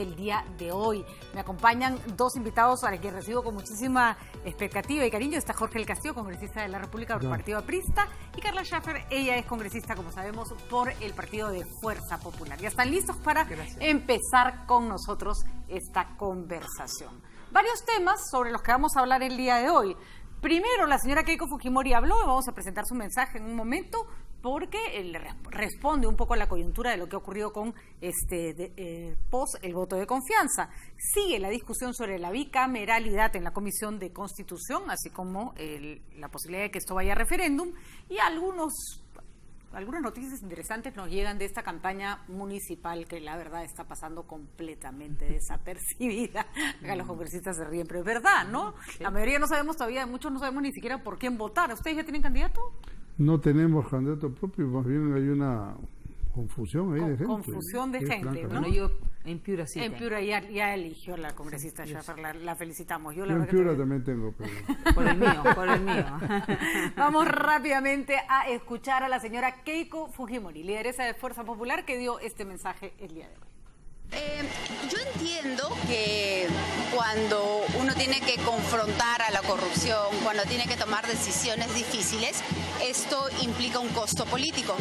del día de hoy. Me acompañan dos invitados a los que recibo con muchísima expectativa y cariño. Está Jorge El Castillo, congresista de la República por el Partido Aprista, y Carla Schaffer, ella es congresista, como sabemos, por el Partido de Fuerza Popular. Ya están listos para empezar con nosotros esta conversación. Varios temas sobre los que vamos a hablar el día de hoy. Primero, la señora Keiko Fujimori habló, vamos a presentar su mensaje en un momento, porque responde un poco a la coyuntura de lo que ha ocurrido con pos el voto de confianza. Sigue la discusión sobre la bicameralidad en la Comisión de Constitución, así como la posibilidad de que esto vaya a referéndum, y algunas noticias interesantes nos llegan de esta campaña municipal que la verdad está pasando completamente desapercibida. Acá los congresistas se ríen, pero es verdad, ¿no? Sí. La mayoría no sabemos todavía, muchos no sabemos ni siquiera por quién votar. ¿Ustedes ya tienen candidato? No tenemos candidato propio, más bien hay una confusión ahí de gente. Confusión de gente, ¿no? Bueno, yo en Piura sí. En Piura ya eligió la congresista Schaffer, la felicitamos. Yo en Piura también tengo. Pero... Por el mío. Vamos rápidamente a escuchar a la señora Keiko Fujimori, lideresa de Fuerza Popular, que dio este mensaje el día de hoy. Yo entiendo que cuando uno tiene que confrontar a la corrupción, cuando tiene que tomar decisiones difíciles, esto implica un costo político.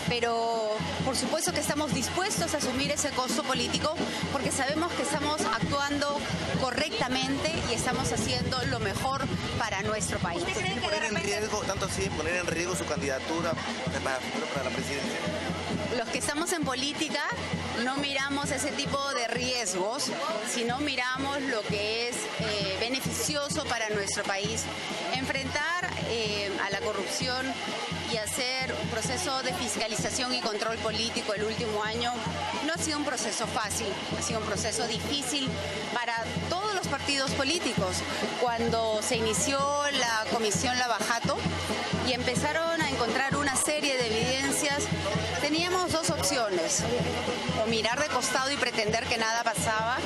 Pero por supuesto que estamos dispuestos a asumir ese costo político porque sabemos que estamos actuando correctamente y estamos haciendo lo mejor para nuestro país. ¿Usted cree que poner en riesgo, tanto así, poner en riesgo su candidatura para la presidencia? Los que estamos en política no miramos ese tipo de riesgos, sino miramos lo que es beneficioso para nuestro país. Enfrentar a la corrupción y hacer un proceso de fiscalización y control político el último año no ha sido un proceso fácil, ha sido un proceso difícil para todos los partidos políticos. Cuando se inició la Comisión Lavajato y empezaron a encontrar una serie de evidencias, teníamos dos opciones: o mirar de costado y pretender que nada pasaba,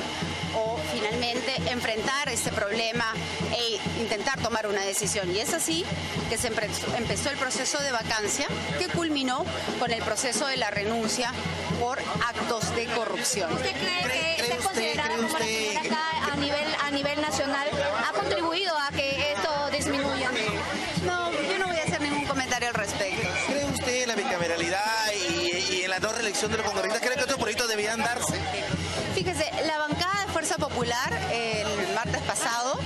o finalmente enfrentar este problema e intentar tomar una decisión. Y es así que se empezó el proceso de vacancia, que culminó con el proceso de la renuncia por actos de corrupción. ¿Usted cree que ser considerada como la primera acá a nivel nacional ha contribuido a que esto disminuya? No, yo no voy a hacer ningún comentario al respecto. ¿Cree usted en la bicameralidad y en la no reelección de los congresistas? ¿Cree que estos proyectos debían darse? Fíjese, la bancada de Fuerza Popular el martes pasado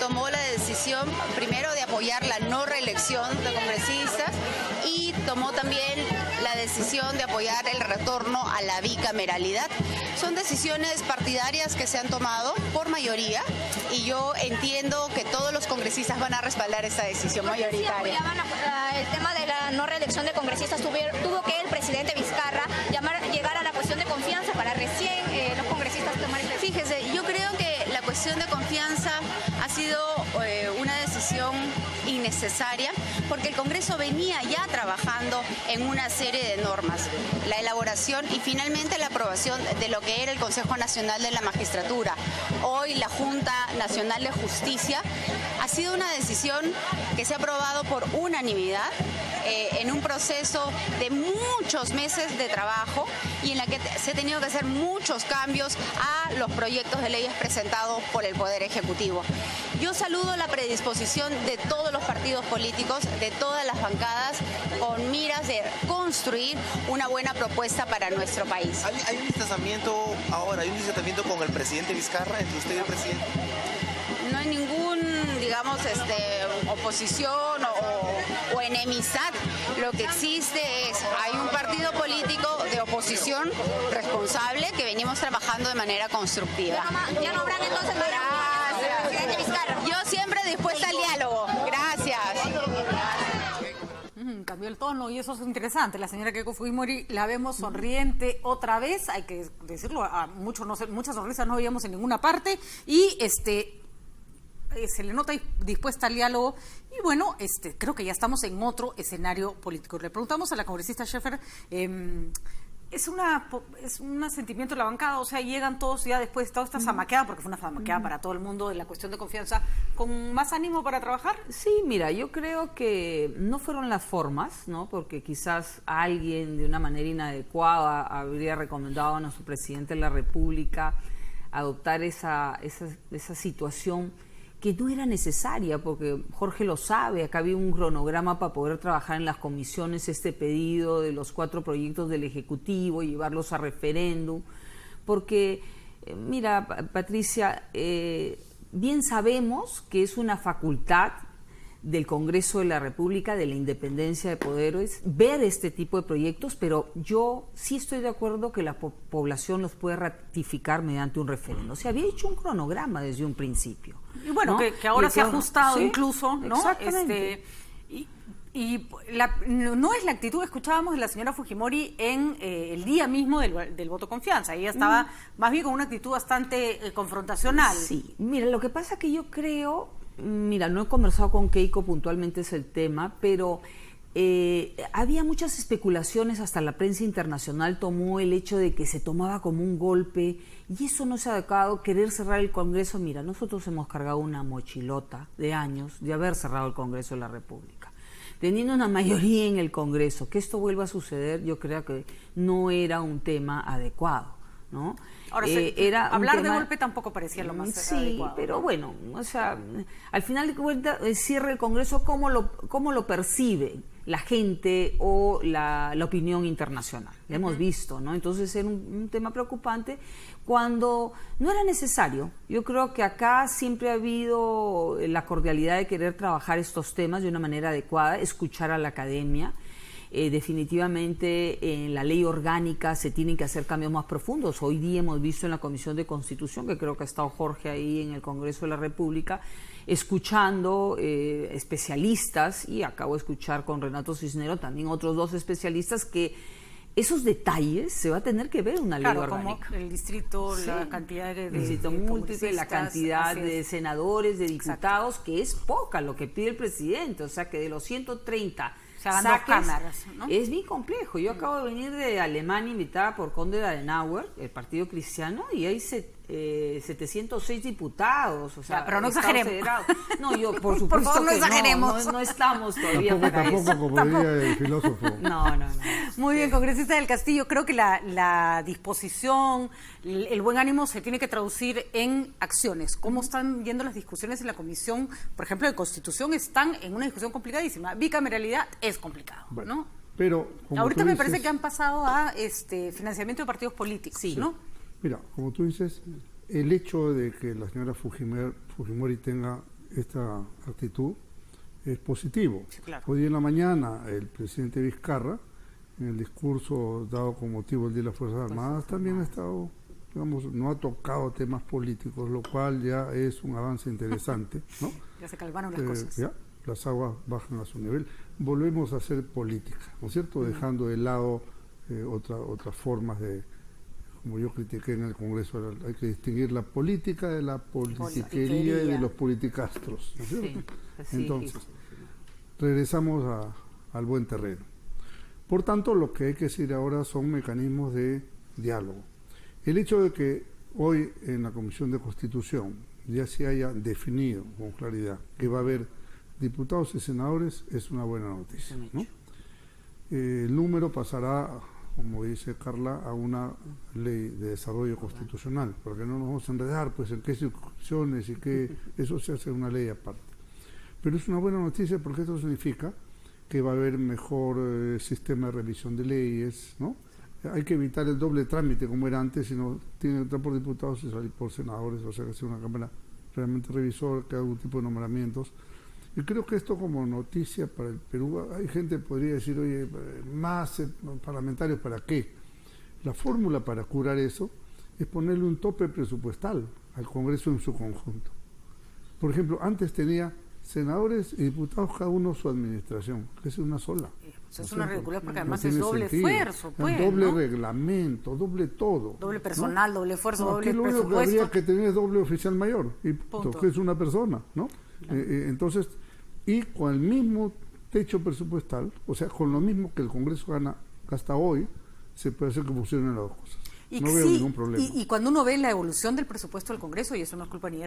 tomó la decisión primero de apoyar la no reelección de congresistas y tomó también la decisión de apoyar el retorno a la bicameralidad. Son decisiones partidarias que se han tomado por mayoría y yo entiendo que todos los congresistas van a respaldar esta decisión mayoritaria. El tema de la no reelección de congresistas tuvo que el presidente Vizcarra llegar a la cuestión de confianza para recién los congresistas tomar el... Fíjese, yo creo que la cuestión de confianza ha sido una decisión innecesaria porque el Congreso venía ya trabajando en una serie de normas, la elaboración y finalmente la aprobación de lo que era el Consejo Nacional de la Magistratura. Hoy la Junta Nacional de Justicia ha sido una decisión que se ha aprobado por unanimidad en un proceso de muchos meses de trabajo y en la que se ha tenido que hacer muchos cambios a los proyectos de leyes presentados por el Poder Ejecutivo. Yo saludo la predisposición de todos los partidos políticos, de todas las bancadas, con miras de construir una buena propuesta para nuestro país. ¿Hay un distanciamiento ahora, hay un distanciamiento con el presidente Vizcarra, entre usted y el presidente? No hay ningún, digamos, oposición o enemistad. Lo que existe es, hay un partido político de oposición responsable que venimos trabajando de manera constructiva. Ya no habrán entonces presidente Vizcarra. Yo siempre dispuesta al diálogo. Gracias. Cambió el tono y eso es interesante. La señora Keiko Fujimori la vemos sonriente otra vez, hay que decirlo, muchas sonrisas no veíamos en ninguna parte y se le nota dispuesta al diálogo y bueno, creo que ya estamos en otro escenario político. Le preguntamos a la congresista Schaffer, es un sentimiento de la bancada, o sea, llegan todos ya después de toda esta zamaqueada, porque fue una zamaqueada para todo el mundo de la cuestión de confianza, con más ánimo para trabajar. Sí, mira, yo creo que no fueron las formas, ¿no? Porque quizás alguien de una manera inadecuada habría recomendado a nuestro presidente de la República adoptar esa situación que no era necesaria, porque Jorge lo sabe, acá había un cronograma para poder trabajar en las comisiones este pedido de los 4 proyectos del Ejecutivo, llevarlos a referéndum, porque, mira, Patricia, bien sabemos que es una facultad del Congreso de la República, de la independencia de poderes, ver este tipo de proyectos, pero yo sí estoy de acuerdo que la población los puede ratificar mediante un referéndum. Se había hecho un cronograma desde un principio. Y bueno, ¿no? que ahora se ha ajustado, ¿sí? Incluso, ¿no? Exactamente. No es la actitud que escuchábamos de la señora Fujimori en el día mismo del voto de confianza. Ella estaba más bien con una actitud bastante confrontacional. Sí, mira, lo que pasa que yo creo, mira, no he conversado con Keiko puntualmente es el tema, pero había muchas especulaciones, hasta la prensa internacional tomó el hecho de que se tomaba como un golpe, y eso no es adecuado, querer cerrar el Congreso. Mira, nosotros hemos cargado una mochilota de años de haber cerrado el Congreso de la República. Teniendo una mayoría en el Congreso, que esto vuelva a suceder, yo creo que no era un tema adecuado, ¿no? Ahora, hablar de golpe tampoco parecía lo más adecuado. Sí, pero bueno, o sea, al final de cuentas, el cierre del Congreso, ¿cómo lo percibe la gente o la opinión internacional? Lo hemos visto, ¿no? Entonces era un tema preocupante cuando no era necesario. Yo creo que acá siempre ha habido la cordialidad de querer trabajar estos temas de una manera adecuada, escuchar a la academia. Definitivamente en la ley orgánica se tienen que hacer cambios más profundos. Hoy día hemos visto en la Comisión de Constitución, que creo que ha estado Jorge ahí en el Congreso de la República, escuchando especialistas, y acabo de escuchar con Renato Cisneros también otros 2 especialistas, que esos detalles se va a tener que ver en una ley orgánica. Como el distrito, sí, la cantidad de distrito múltiple, la cantidad de senadores, de diputados, exacto, que es poca lo que pide el presidente, o sea que de los 130 se hagan 2 cámaras, ¿no? Es bien complejo. Yo acabo de venir de Alemania invitada por Conde de Adenauer, el Partido Cristiano, y hay 706 diputados, o sea, pero no exageremos. No, yo por supuesto por favor, no exageremos. No estamos todavía tampoco como diría el filósofo. No. Muy bien, congresista del Castillo, creo que la disposición, el buen ánimo se tiene que traducir en acciones. ¿Cómo están yendo las discusiones en la Comisión, por ejemplo, de Constitución? Están en una discusión complicadísima. Bicameralidad es complicado, bueno, ¿no? Pero ahorita me parece que han pasado a financiamiento de partidos políticos, sí, ¿no? Mira, como tú dices, el hecho de que la señora Fujimori tenga esta actitud es positivo. Sí, claro. Hoy en la mañana el presidente Vizcarra, en el discurso dado con motivo del Día de las Fuerzas Armadas, también ha estado, digamos, no ha tocado temas políticos, lo cual ya es un avance interesante, ¿no? Ya se calmaron las cosas. Ya, las aguas bajan a su nivel. Volvemos a hacer política, ¿no es cierto? Dejando de lado otras formas de, como yo critiqué en el Congreso, hay que distinguir la política de la politiquería y de los politicastros, ¿no es cierto? Sí, entonces, regresamos al buen terreno. Por tanto, lo que hay que decir ahora son mecanismos de diálogo. El hecho de que hoy en la Comisión de Constitución ya se haya definido con claridad que va a haber diputados y senadores es una buena noticia, ¿no? El número pasará, como dice Carla, a una ley de desarrollo constitucional, porque no nos vamos a enredar pues en qué circunscripciones y qué, eso se hace en una ley aparte. Pero es una buena noticia porque esto significa que va a haber mejor sistema de revisión de leyes, ¿no? Hay que evitar el doble trámite como era antes, sino tiene que entrar por diputados y salir por senadores, o sea que sea una cámara realmente revisora, que haga algún tipo de nombramientos. Y creo que esto como noticia para el Perú, hay gente que podría decir, oye, más parlamentarios, ¿para qué? La fórmula para curar eso es ponerle un tope presupuestal al Congreso en su conjunto. Por ejemplo, antes tenía senadores y diputados cada uno su administración, que es una sola. Eso es una ridiculez porque además es doble esfuerzo. Pues, doble ¿no? Reglamento, doble todo. Doble personal, ¿no? Doble esfuerzo, no, doble lo presupuesto. único que habría que tener es doble oficial mayor, y punto, que es una persona, ¿no? Claro. Entonces, y con el mismo techo presupuestal, o sea, con lo mismo que el Congreso gasta hoy, se puede hacer que funcionen las dos cosas. Y no veo ningún problema. Y cuando uno ve la evolución del presupuesto del Congreso, y eso no es culpa ni de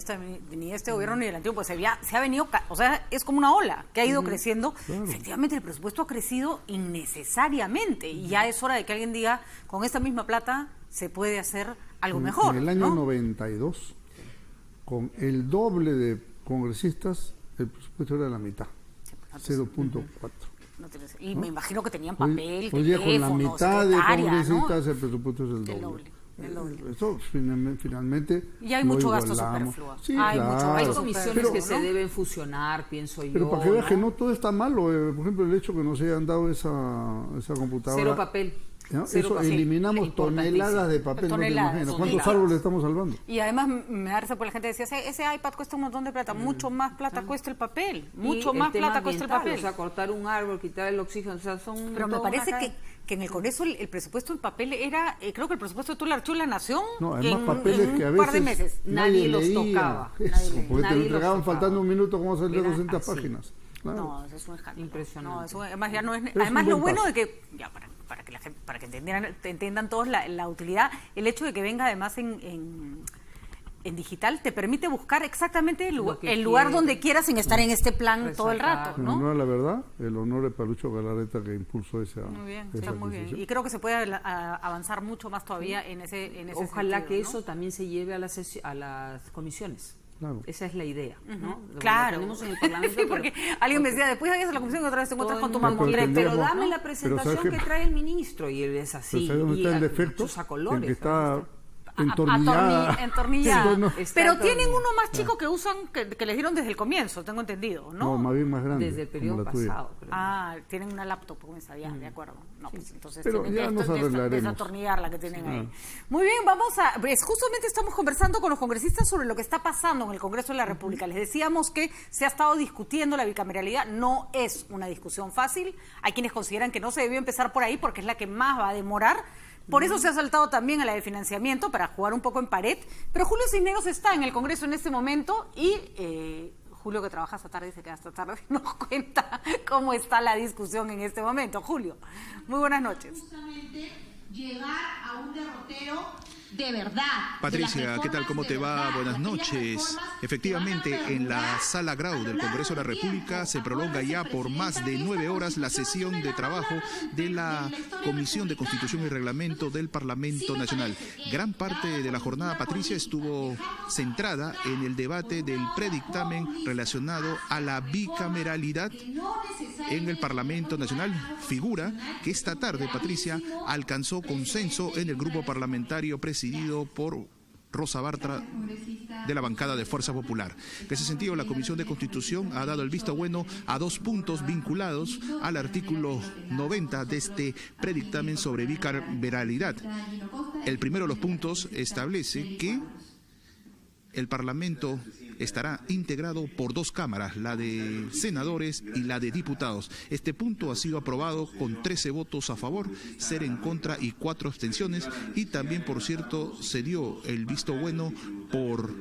este gobierno ni del antiguo, pues se ha venido, o sea, es como una ola que ha ido creciendo. Claro. Efectivamente, el presupuesto ha crecido innecesariamente, y ya es hora de que alguien diga, con esta misma plata se puede hacer algo mejor. En el año ¿no? 92, con el doble de congresistas, el presupuesto era la mitad, 0.4. Y me imagino que tenían papel, Hoy día con la mitad de congresistas, ¿no? el presupuesto es el doble. Eso finalmente. Y hay mucho gasto superfluo. Sí, hay claro. mucho Hay gasto comisiones superfluo, que se deben fusionar, pienso yo. Pero para que veas que no todo está malo. Por ejemplo, el hecho que nos hayan dado esa computadora. Cero papel. ¿no? Cero Eso papel. eliminamos toneladas de papel. Toneladas, no te imaginas. ¿Cuántos árboles estamos salvando? Y además me da risa por la gente decía, ese iPad cuesta un montón de plata, mucho más plata cuesta el papel, mucho más plata cuesta el papel. O sea, cortar un árbol, quitar el oxígeno, o sea, son... Pero me parece que en el Congreso el presupuesto en papel era, creo que el presupuesto tú lo archivó La Nación no, hay más en papeles que a un par de veces meses. Nadie los tocaba. Porque te lo entregaban faltando un minuto, ¿cómo vas a leer 200 páginas? Claro. No, eso es un escándalo. Impresionante. No, eso, además ya no es además lo bueno de que, ya para que la gente, para que entiendan todos la utilidad, el hecho de que venga además en digital te permite buscar exactamente el lugar donde quieras sin estar en este plan todo el rato, ¿no? En honor a la verdad, el honor de Palucho Galarreta que impulsó esa. Muy bien, está muy bien. Y creo que se puede avanzar mucho más todavía en ese Ojalá sentido, que ¿no? eso también se lleve a las comisiones. Claro. Esa es la idea, ¿no? Claro. Tenemos en el Parlamento, sí, porque alguien me decía, después vayas a la comisión y otra vez te encuentras con tu mamá. Pero dame la presentación que trae el ministro, y él es así. Pero ¿sabes dónde está el defecto? En que está entornillada. Sí, pero tienen uno más chico que usan, que les dieron desde el comienzo, tengo entendido, ¿no? No, más bien más grande. Desde el periodo pasado. Tienen una laptop, como sabía, de acuerdo. No, pues entonces pero tienen que desatornillar la que tienen ahí. Muy bien, justamente estamos conversando con los congresistas sobre lo que está pasando en el Congreso de la República. Les decíamos que se ha estado discutiendo la bicameralidad, no es una discusión fácil. Hay quienes consideran que no se debió empezar por ahí porque es la que más va a demorar. Por eso se ha saltado también a la de financiamiento, para jugar un poco en pared. Pero Julio Cisneros está en el Congreso en este momento y Julio, que trabaja hasta tarde y se queda hasta tarde, nos cuenta cómo está la discusión en este momento. Julio, muy buenas noches. Justamente llegar a un derrotero de verdad. Patricia, ¿qué tal? ¿Cómo te va? Buenas noches. Efectivamente, en la Sala Grau del Congreso de la República se prolonga ya por más de 9 horas la sesión de trabajo de la Comisión de Constitución y Reglamento del Parlamento Nacional. Gran parte de la jornada, Patricia, estuvo centrada en el debate del predictamen relacionado a la bicameralidad en el Parlamento Nacional, figura que esta tarde, Patricia, alcanzó consenso en el grupo parlamentario presidido por Rosa Bartra, de la bancada de Fuerza Popular. En ese sentido, la Comisión de Constitución ha dado el visto bueno a 2 puntos vinculados al artículo 90 de este predictamen sobre bicameralidad. El primero de los puntos establece que el Parlamento estará integrado por 2 cámaras, la de senadores y la de diputados. Este punto ha sido aprobado con 13 votos a favor, 0 en contra y 4 abstenciones. Y también, por cierto, se dio el visto bueno por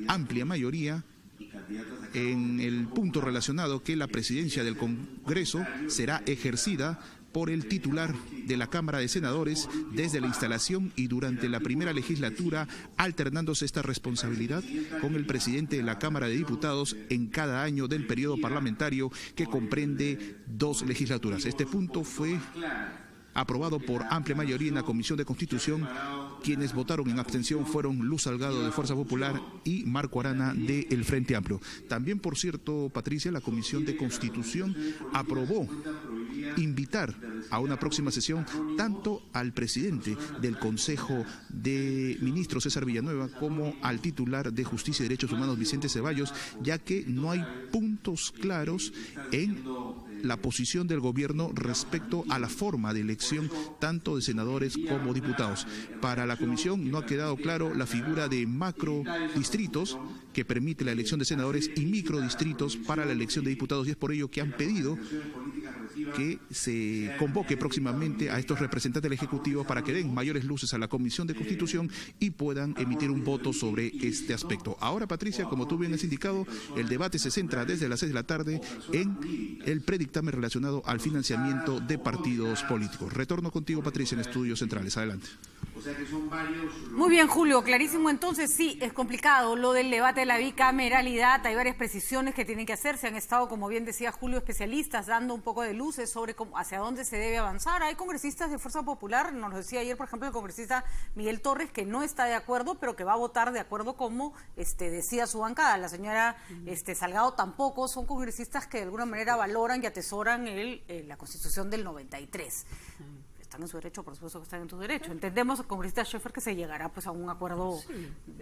amplia mayoría en el punto relacionado que la presidencia del Congreso será ejercida por el titular de la Cámara de Senadores desde la instalación y durante la primera legislatura, alternándose esta responsabilidad con el presidente de la Cámara de Diputados en cada año del periodo parlamentario que comprende 2 legislaturas. Este punto fue aprobado por amplia mayoría en la Comisión de Constitución. Quienes votaron en abstención fueron Luz Salgado de Fuerza Popular y Marco Arana de El Frente Amplio. También, por cierto, Patricia, la Comisión de Constitución aprobó invitar a una próxima sesión tanto al presidente del Consejo de Ministros, César Villanueva, como al titular de Justicia y Derechos Humanos, Vicente Ceballos, ya que no hay puntos claros en la posición del gobierno respecto a la forma de elección tanto de senadores como diputados. Para la comisión no ha quedado claro la figura de macrodistritos que permite la elección de senadores y microdistritos para la elección de diputados, y es por ello que han pedido que se convoque próximamente a estos representantes del Ejecutivo para que den mayores luces a la Comisión de Constitución y puedan emitir un voto sobre este aspecto. Ahora, Patricia, como tú bien has indicado, el debate se centra desde las 6 de la tarde en el predictamen relacionado al financiamiento de partidos políticos. Retorno contigo, Patricia, en Estudios Centrales. Adelante. O sea que son varios... Muy bien, Julio, clarísimo. Entonces, sí, es complicado lo del debate de la bicameralidad. Hay varias precisiones que tienen que hacerse. Han estado, como bien decía Julio, especialistas dando un poco de luces sobre hacia dónde se debe avanzar. Hay congresistas de Fuerza Popular, nos lo decía ayer, por ejemplo, el congresista Miguel Torres, que no está de acuerdo, pero que va a votar de acuerdo como decía su bancada. La señora Salgado tampoco. Son congresistas que de alguna manera valoran y atesoran la Constitución del 93. Están en su derecho, por supuesto que están en tu derecho. Entendemos, congresista Schäfer, que se llegará pues a un acuerdo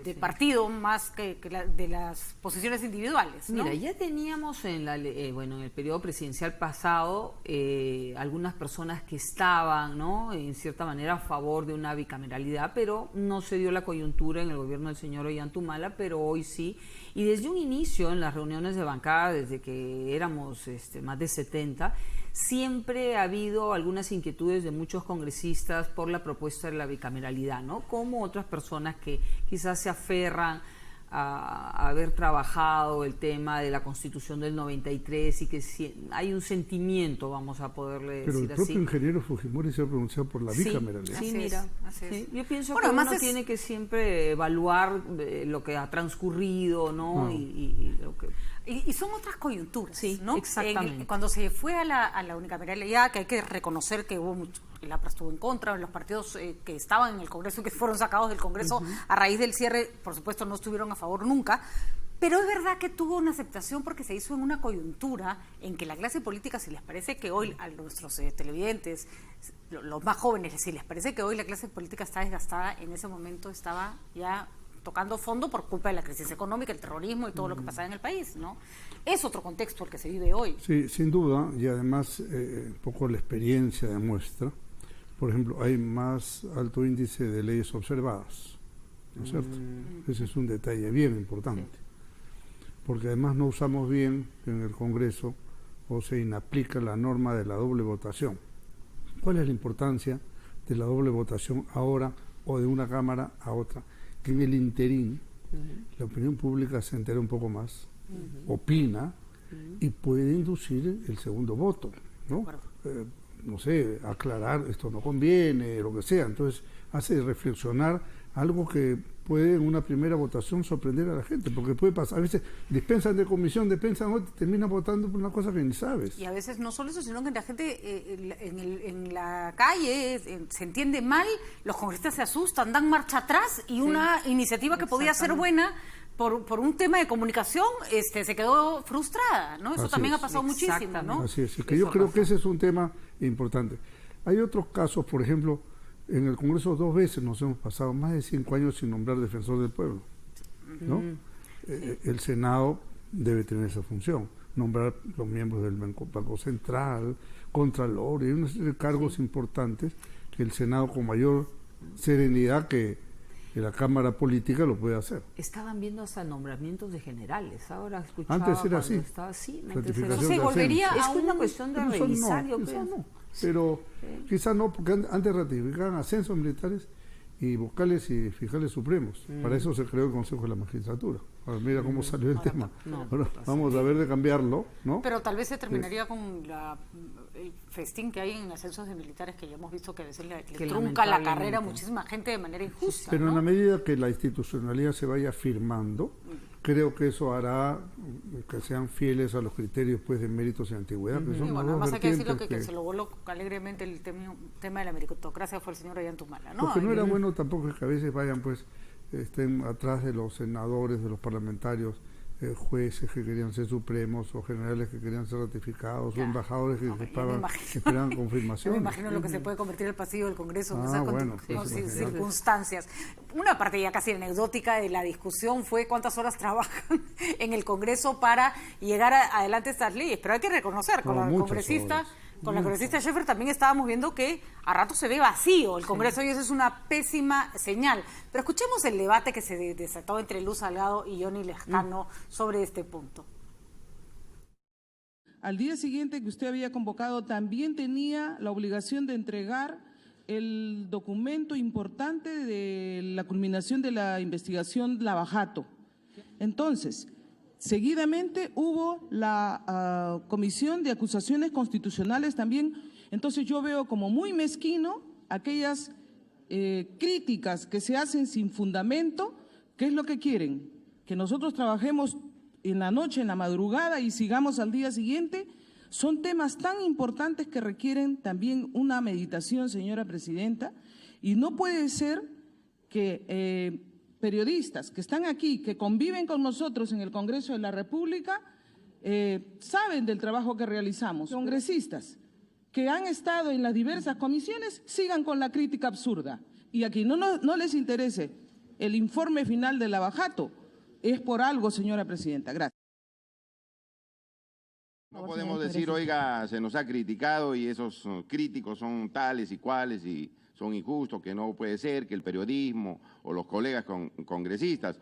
de partido más que de las posiciones individuales, ¿no? Mira, ya teníamos en el periodo presidencial pasado algunas personas que estaban, ¿no?, en cierta manera a favor de una bicameralidad, pero no se dio la coyuntura en el gobierno del señor Ollantumala, pero hoy sí. Y desde un inicio en las reuniones de bancada, desde que éramos más de 70, siempre ha habido algunas inquietudes de muchos congresistas por la propuesta de la bicameralidad, ¿no? Como otras personas que quizás se aferran a haber trabajado el tema de la Constitución del 93 y que hay un sentimiento, vamos a poderle decir así. Pero el propio ingeniero Fujimori se ha pronunciado por la bicameralidad. Sí, mira. Sí. Yo pienso que uno tiene que siempre evaluar lo que ha transcurrido, ¿no? Y lo que... Y son otras coyunturas, sí, ¿no? Exactamente. Cuando se fue a la unicameralidad, que hay que reconocer que hubo mucho, el APRA estuvo en contra, los partidos que estaban en el Congreso y que fueron sacados del Congreso a raíz del cierre, por supuesto no estuvieron a favor nunca, pero es verdad que tuvo una aceptación porque se hizo en una coyuntura en que la clase política, si les parece que hoy a nuestros televidentes, los más jóvenes, si les parece que hoy la clase política está desgastada, en ese momento estaba ya tocando fondo por culpa de la crisis económica, el terrorismo y todo lo que pasaba en el país, ¿no? Es otro contexto el que se vive hoy. Sí, sin duda, y además un poco la experiencia demuestra, por ejemplo, hay más alto índice de leyes observadas, ¿no es cierto? Ese es un detalle bien importante, porque además no usamos bien en el Congreso o se inaplica la norma de la doble votación. ¿Cuál es la importancia de la doble votación ahora o de una Cámara a otra? Que en el interín la opinión pública se entera un poco más, opina y puede inducir el segundo voto, ¿no? No sé, aclarar, esto no conviene, lo que sea. Entonces hace reflexionar algo que puede en una primera votación sorprender a la gente, porque puede pasar, a veces dispensan de comisión, dispensan otro, terminan votando por una cosa que ni sabes. Y a veces no solo eso, sino que la gente en la calle se entiende mal, los congresistas se asustan, dan marcha atrás y una iniciativa que podía ser buena por un tema de comunicación se quedó frustrada, ¿no? Eso Así también es. ha pasado muchísimo, ¿no? Así es, que yo creo que ese es un tema importante. Hay otros casos, por ejemplo, en el Congreso 2 veces nos hemos pasado más de 5 años sin nombrar defensor del pueblo, ¿no? El Senado debe tener esa función, nombrar los miembros del Banco Central, Contralor, y una serie de cargos importantes que el Senado con mayor serenidad que la Cámara Política lo puede hacer. Estaban viendo hasta nombramientos de generales, ahora escuchaba. Antes era así. Estaba así, se volvería es una cuestión de revisar, yo creo. No. Pero quizás no, porque antes ratificaban ascensos militares y vocales y fiscales supremos. Para eso se creó el Consejo de la Magistratura. Ahora mira cómo salió el tema. Ahora vamos a ver de cambiarlo, ¿no? Pero tal vez se terminaría con el festín que hay en ascensos de militares, que ya hemos visto que a veces le trunca la carrera a muchísima gente de manera injusta. Pero ¿no? en la medida que la institucionalidad se vaya firmando, creo que eso hará que sean fieles a los criterios pues de méritos y antigüedad. Y bueno, además hay que decirlo que se lo voló alegremente el tema de la meritocracia fue el señor Ollantumala, ¿no? Lo que no era bueno tampoco es que a veces vayan pues estén atrás de los senadores, de los parlamentarios, jueces que querían ser supremos o generales que querían ser ratificados o embajadores que esperaban confirmación. Me imagino lo que se puede convertir el pasillo del Congreso en esas circunstancias. Una parte ya casi anecdótica de la discusión fue cuántas horas trabajan en el Congreso para llegar adelante estas leyes, pero hay que reconocer con la congresista Schäfer también estábamos viendo que a rato se ve vacío el Congreso y eso es una pésima señal. Pero escuchemos el debate que se desató entre Luz Salgado y Johnny Lescano sobre este punto. Al día siguiente que usted había convocado también tenía la obligación de entregar el documento importante de la culminación de la investigación Lavajato. Entonces, seguidamente hubo la Comisión de Acusaciones Constitucionales también. Entonces yo veo como muy mezquino aquellas críticas que se hacen sin fundamento, ¿qué es lo que quieren? Que nosotros trabajemos en la noche, en la madrugada y sigamos al día siguiente. Son temas tan importantes que requieren también una meditación, señora presidenta, y no puede ser que periodistas que están aquí, que conviven con nosotros en el Congreso de la República, saben del trabajo que realizamos. Congresistas que han estado en las diversas comisiones sigan con la crítica absurda. Y a quien no les interese el informe final del Lavajato, es por algo, señora presidenta. Gracias. No podemos decir, oiga, se nos ha criticado y esos críticos son tales y cuales y son injustos, que no puede ser, que el periodismo o los colegas congresistas.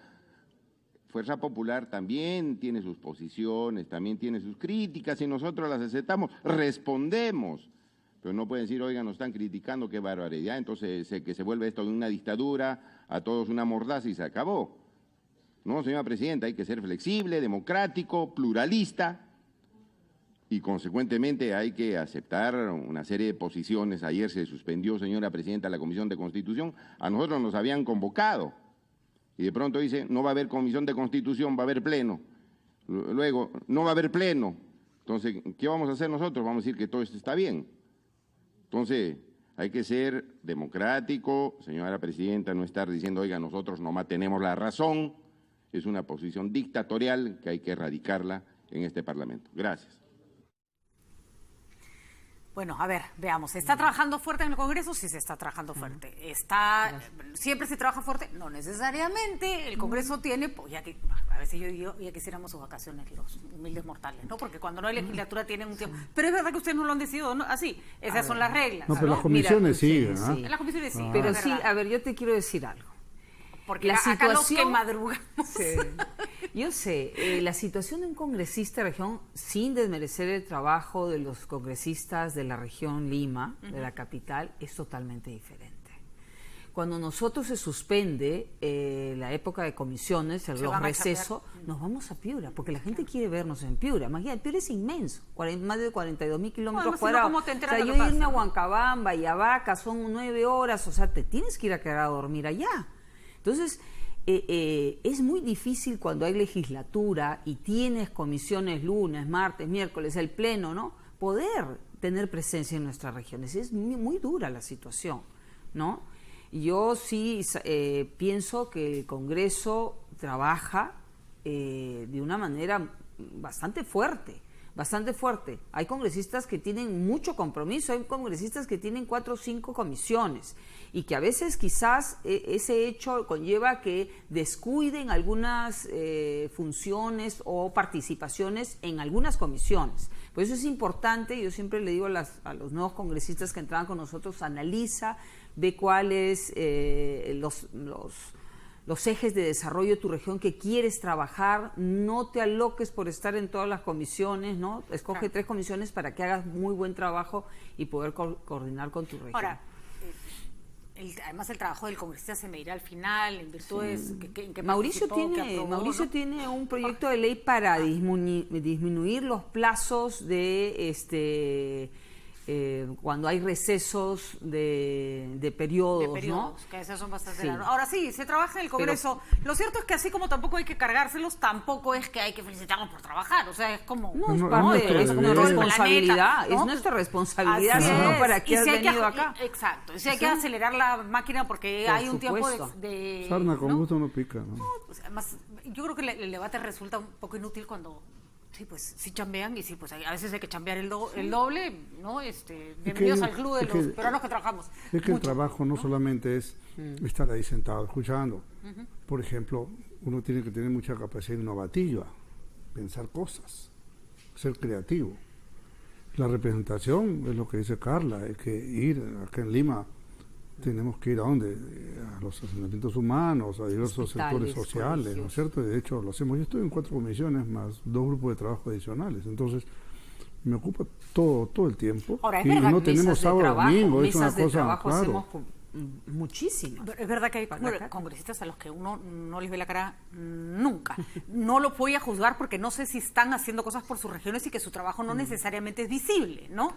Fuerza Popular también tiene sus posiciones, también tiene sus críticas y nosotros las aceptamos, respondemos. Pero no pueden decir, oiga, nos están criticando, qué barbaridad, entonces que se vuelve esto una dictadura, a todos una mordaza y se acabó. No, señora presidenta, hay que ser flexible, democrático, pluralista y consecuentemente hay que aceptar una serie de posiciones. Ayer se suspendió, señora presidenta, la Comisión de Constitución, a nosotros nos habían convocado y de pronto dice, no va a haber Comisión de Constitución, va a haber pleno. Luego, no va a haber pleno. Entonces, ¿qué vamos a hacer nosotros? Vamos a decir que todo esto está bien. Entonces, hay que ser democrático, señora presidenta, no estar diciendo, oiga, nosotros nomás tenemos la razón. Es una posición dictatorial que hay que erradicarla en este Parlamento. Gracias. Bueno, a ver, veamos. ¿Se está trabajando fuerte en el Congreso? Sí, se está trabajando fuerte. ¿Siempre se trabaja fuerte? No necesariamente. El Congreso tiene, pues ya que a veces yo ya quisiéramos sus vacaciones, los humildes mortales, ¿no? Porque cuando no hay legislatura tienen un tiempo. Pero es verdad que ustedes no lo han decidido, ¿no? Así, esas son las reglas. No, pero las comisiones siguen, ¿ah? En las comisiones sí. Pero sí, a ver, yo te quiero decir algo. Porque acá los que madrugamos. Sí. Yo sé, la situación de un congresista de región, sin desmerecer el trabajo de los congresistas de la región Lima, de la capital, es totalmente diferente. Cuando nosotros se suspende la época de comisiones, el receso, nos vamos a Piura, porque la gente quiere vernos en Piura. Imagínate, Piura es inmenso, más de 42.000 kilómetros cuadrados. ¿Cómo te enteras o sea, yo irme a Huancabamba y a Vaca son 9 horas, o sea, te tienes que ir a quedar a dormir allá. Entonces, es muy difícil cuando hay legislatura y tienes comisiones lunes, martes, miércoles, el pleno, ¿no? Poder tener presencia en nuestras regiones. Es muy dura la situación, ¿no? Yo sí pienso que el Congreso trabaja de una manera bastante fuerte. Hay congresistas que tienen mucho compromiso, hay congresistas que tienen 4 o 5 comisiones y que a veces quizás ese hecho conlleva que descuiden algunas funciones o participaciones en algunas comisiones. Por eso es importante, yo siempre le digo a los nuevos congresistas que entraban con nosotros, analiza, ve cuáles los ejes de desarrollo de tu región que quieres trabajar, no te aloques por estar en todas las comisiones, ¿no? Escoge 3 comisiones para que hagas muy buen trabajo y poder coordinar con tu región. Ahora, además el trabajo del congresista se medirá al final, en virtudes que Mauricio tiene un proyecto de ley para disminuir los plazos de cuando hay recesos de periodos, ¿no? Que esos son bastante largos. Ahora sí, se trabaja en el Congreso. Lo cierto es que así como tampoco hay que cargárselos, tampoco es que hay que felicitarlos por trabajar. O sea, es como... No, es parte, es una responsabilidad, ¿no? Es nuestra responsabilidad, ¿no? ¿Para qué has venido acá? Exacto, y si hay que acelerar la máquina porque hay un tiempo de sarna con gusto no pica, ¿no? Pues además, yo creo que el debate resulta un poco inútil cuando... Sí, pues sí chambean y sí, pues a veces hay que chambear el doble, ¿no? Bienvenidos al club de los peruanos que trabajamos. Es que el trabajo no solamente es estar ahí sentado escuchando. Por ejemplo, uno tiene que tener mucha capacidad innovativa, pensar cosas, ser creativo. La representación es lo que dice Carla, hay que ir acá en Lima. Tenemos que ir a dónde, a los asentamientos humanos, a diversos sectores sociales, ¿no es cierto? De hecho, lo hacemos. Yo estoy en 4 comisiones más 2 grupos de trabajo adicionales. Entonces, me ocupa todo el tiempo. Ahora, y no tenemos sábado domingo, es una cosa, claro. muchísimas. Es verdad que hay congresistas a los que uno no les ve la cara nunca. No los voy a juzgar porque no sé si están haciendo cosas por sus regiones y que su trabajo no necesariamente es visible, ¿no?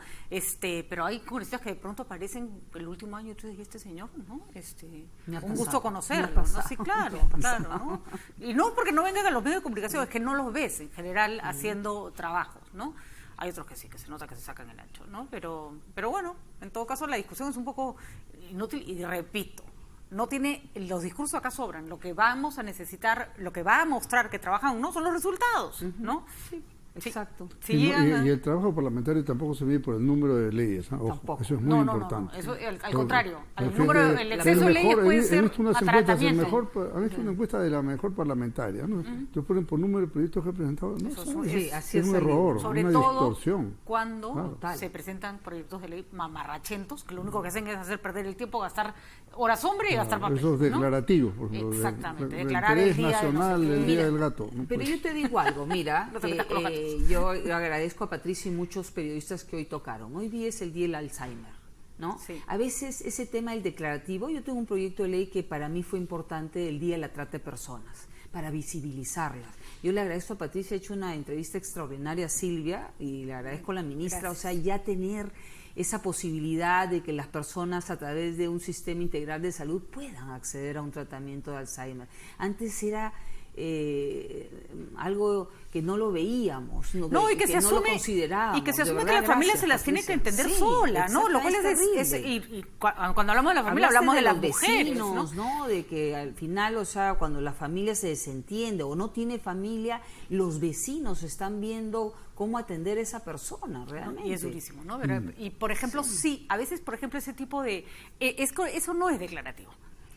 Pero hay congresistas que de pronto aparecen el último año y tú dijiste, este señor, ¿no? Un gusto conocerlo, ¿no? Sí, claro, ¿no? Y no porque no vengan a los medios de comunicación, es que no los ves en general haciendo trabajos, ¿no? Hay otros que sí, que se nota que se sacan el ancho, ¿no? Pero bueno, en todo caso la discusión es un poco inútil y repito, no tiene, los discursos acá sobran, lo que vamos a necesitar, lo que va a mostrar que trabajan no son los resultados, ¿no? Sí. Exacto. Sí, y el trabajo parlamentario tampoco se mide por el número de leyes, ¿no? Ojo, eso es muy importante. No, eso, al contrario, el exceso de leyes puede ser han hecho una encuesta de la mejor parlamentaria, ¿no? Entonces ponen por número de proyectos que presentados, ¿no? Es un error, sobre una todo distorsión. Cuando se presentan proyectos de ley mamarrachentos, que lo único que hacen es hacer perder el tiempo, gastar horas hombre y gastar papel. Esos declarativos, por ejemplo, exactamente, declarar el día nacional, el día del gato. Pero yo te digo algo, mira, yo agradezco a Patricia y muchos periodistas que hoy tocaron. Hoy día es el día del Alzheimer, ¿no? Sí. A veces ese tema del declarativo, yo tengo un proyecto de ley que para mí fue importante, el día de la trata de personas, para visibilizarlas. Yo le agradezco a Patricia, he hecho una entrevista extraordinaria a Silvia y le agradezco a la ministra, gracias. O sea, ya tener esa posibilidad de que las personas a través de un sistema integral de salud puedan acceder a un tratamiento de Alzheimer. Antes era algo que no lo veíamos, y que se asume, no lo considerábamos. Y que se asume que la familia se las tiene que entender sola, ¿no? Lo cual y cuando hablamos de la familia hablamos de las vecinos, mujeres, ¿no? De que al final, o sea, cuando la familia se desentiende o no tiene familia, los vecinos están viendo cómo atender a esa persona realmente. Y es durísimo, ¿no? Y por ejemplo, sí, a veces, por ejemplo, ese tipo de eso no es declarativo.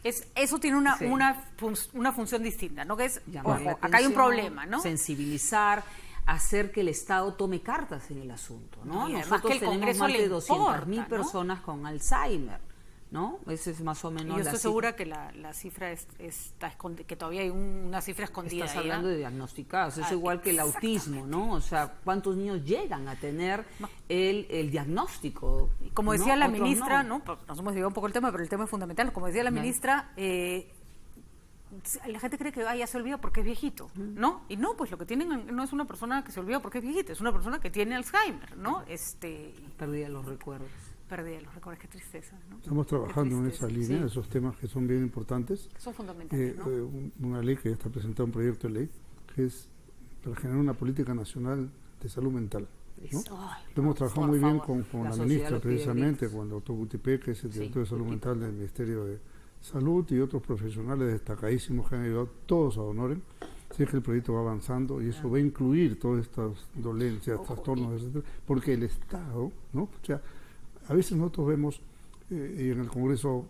Eso tiene una función distinta, ¿no? Que es, ojo, acá hay un problema, ¿no? Sensibilizar, hacer que el Estado tome cartas en el asunto, ¿no? Nosotros tenemos más de 200.000 personas con Alzheimer, ¿no? Ese es más o menos. Y yo estoy segura que la cifra está escondida, que todavía hay una cifra escondida. Estás hablando de diagnosticados, es igual que el autismo, ¿no? O sea, ¿cuántos niños llegan a tener el diagnóstico? Como decía la ministra, ¿no? Nos hemos desviado un poco el tema, pero el tema es fundamental. Como decía la ministra, la gente cree que ya se olvida porque es viejito, ¿no? Y no, pues lo que tienen no es una persona que se olvida porque es viejito, es una persona que tiene Alzheimer, ¿no? Perdida los recuerdos. Qué tristeza, ¿no? Estamos trabajando en esa línea, esos temas que son bien importantes. Son fundamentales, ¿no? Una ley que ya está presentada, un proyecto de ley, que es para generar una política nacional de salud mental, ¿no? Hemos trabajado muy bien con la ministra, precisamente, con el doctor Gutipé, que es el director de salud mental del Ministerio de Salud, y otros profesionales destacadísimos que han ayudado todos a Honoren. Así es que el proyecto va avanzando y eso va a incluir todas estas dolencias, trastornos, etcétera, porque el Estado, ¿no? O sea, a veces nosotros vemos, y en el Congreso,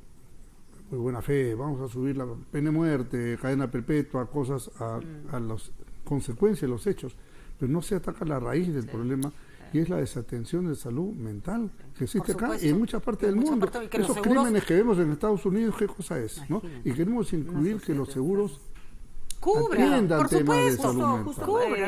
muy buena fe, vamos a subir la pena de muerte, cadena perpetua, cosas a las consecuencias de los hechos, pero no se ataca la raíz del problema, y es la desatención de salud mental que existe acá y en muchas partes del mundo. Esos crímenes que vemos en Estados Unidos, ¿qué cosa es? ¿No? Y queremos incluir que los seguros cubran, por supuesto, ¿no?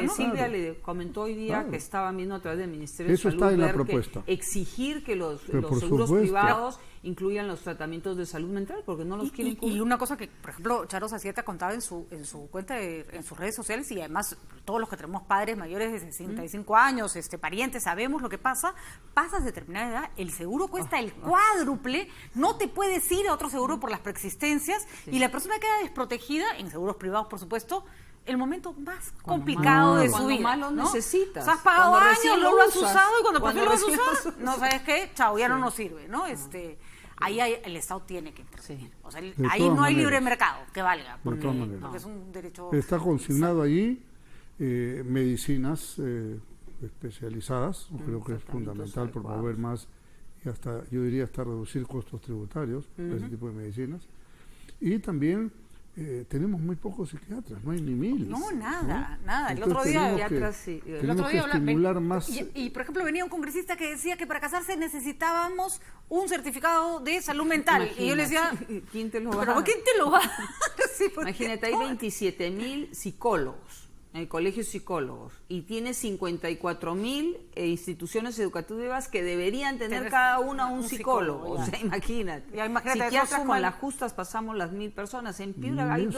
Silvia le comentó hoy día que estaban viendo a través del Ministerio de Salud está en la propuesta. Exigir que los seguros privados incluyan los tratamientos de salud mental porque no los quieren cubrir. Y una cosa que, por ejemplo, Charo Sacieta contaba en su cuenta, en sus redes sociales, y además todos los que tenemos padres mayores de 65 años, parientes, sabemos lo que pasa. Pasas determinada edad, el seguro cuesta el cuádruple, no te puedes ir a otro seguro por las preexistencias y la persona queda desprotegida en seguros privados, por supuesto, el momento más complicado de su vida. Cuando más lo necesitas. O sea, has pagado años, no lo has usado y cuando por fin lo vas a usar, no sabes qué, chao, ya no nos sirve, ¿no? Ahí el Estado tiene que intervenir. O sea, ahí no hay libre mercado que valga, porque es un derecho. Está consignado allí medicinas especializadas, creo que es fundamental por mover más y hasta, yo diría, hasta reducir costos tributarios de ese tipo de medicinas. Y también tenemos muy pocos psiquiatras, no hay ni 1000. No, nada. El otro día tenemos que estimular más. Y, por ejemplo, venía un congresista que decía que para casarse necesitábamos un certificado de salud mental. Imagínate. Y yo le decía, ¿quién te lo va a dar? ¿Quién te lo va a dar? Sí, imagínate, hay 27.000 psicólogos, el colegio de psicólogos, y tiene 54.000 instituciones educativas que deberían tener cada una un psicólogo. O sea, imagínate. Psiquiatras con las justas pasamos las 1.000 personas. En Piura hay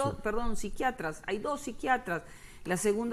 psiquiatras, hay 2 psiquiatras. La segunda